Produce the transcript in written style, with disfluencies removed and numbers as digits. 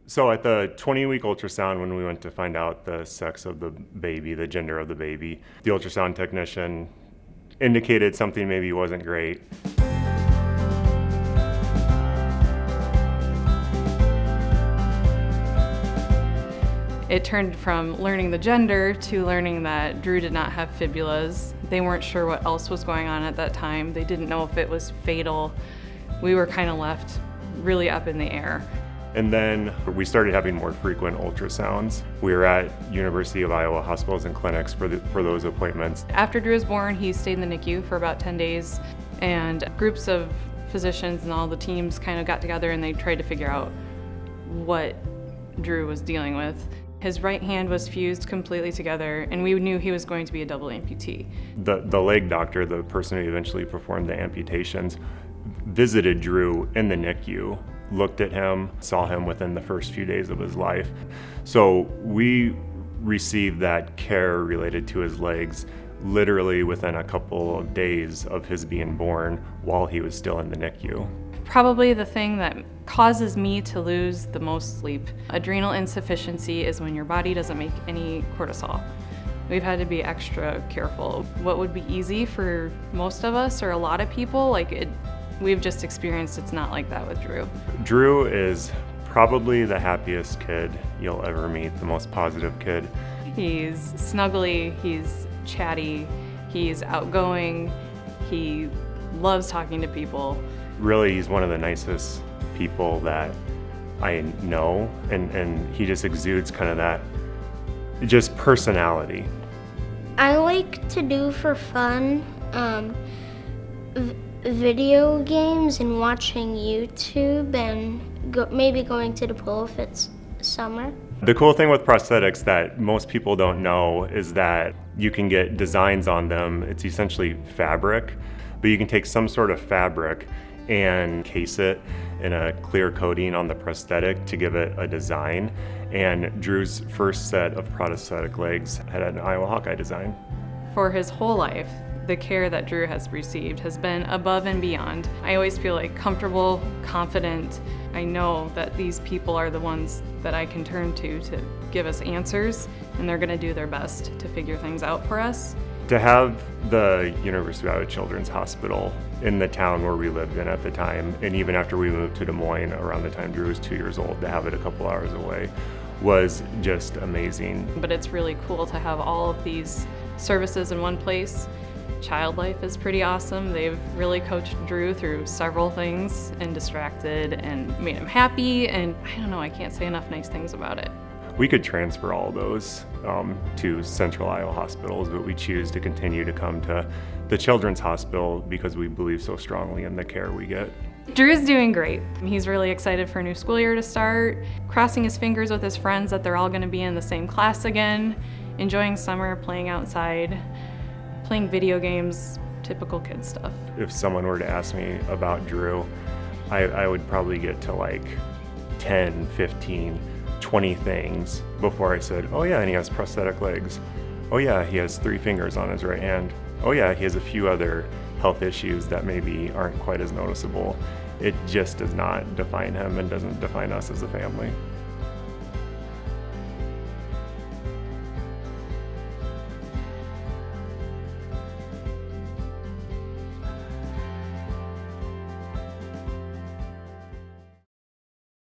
So at the 20-week ultrasound, when we went to find out the sex of the baby, the gender of the baby, the ultrasound technician indicated something maybe wasn't great. It turned from learning the gender to learning that Drew did not have fibulas. They weren't sure what else was going on at that time. They didn't know if it was fatal. We were kind of left really up in the air. And then we started having more frequent ultrasounds. We were at University of Iowa hospitals and clinics for those appointments. After Drew was born, he stayed in the NICU for about 10 days, and groups of physicians and all the teams kind of got together and they tried to figure out what Drew was dealing with. His right hand was fused completely together, and we knew he was going to be a double amputee. The leg doctor, the person who eventually performed the amputations, visited Drew in the NICU, looked at him, saw him within the first few days of his life. So we received that care related to his legs literally within a couple of days of his being born while he was still in the NICU. Probably the thing that causes me to lose the most sleep. Adrenal insufficiency is when your body doesn't make any cortisol. We've had to be extra careful. What would be easy for most of us or a lot of people, we've just experienced it's not like that with Drew. Drew is probably the happiest kid you'll ever meet, the most positive kid. He's snuggly, he's chatty, he's outgoing, he loves talking to people. Really, he's one of the nicest people that I know, and he just exudes kind of that just personality. I like to do for fun video games and watching YouTube and maybe going to the pool if it's summer. The cool thing with prosthetics that most people don't know is that you can get designs on them. It's essentially fabric, but you can take some sort of fabric and case it in a clear coating on the prosthetic to give it a design. And Drew's first set of prosthetic legs had an Iowa Hawkeye design. For his whole life, the care that Drew has received has been above and beyond. I always feel comfortable, confident. I know that these people are the ones that I can turn to give us answers, and they're gonna do their best to figure things out for us. To have the University of Iowa Children's Hospital in the town where we lived in at the time, and even after we moved to Des Moines around the time Drew was 2 years old, to have it a couple hours away was just amazing. But it's really cool to have all of these services in one place. Child Life is pretty awesome. They've really coached Drew through several things and distracted and made him happy, and I don't know, I can't say enough nice things about it. We could transfer all those to Central Iowa hospitals, but we choose to continue to come to the Children's Hospital because we believe so strongly in the care we get. Drew's doing great. He's really excited for a new school year to start, crossing his fingers with his friends that they're all going to be in the same class again, enjoying summer, playing outside, playing video games, typical kid stuff. If someone were to ask me about Drew, I would probably get to 10, 15, 20 things before I said, oh yeah, and he has prosthetic legs. Oh yeah, he has 3 fingers on his right hand. Oh yeah, he has a few other health issues that maybe aren't quite as noticeable. It just does not define him and doesn't define us as a family.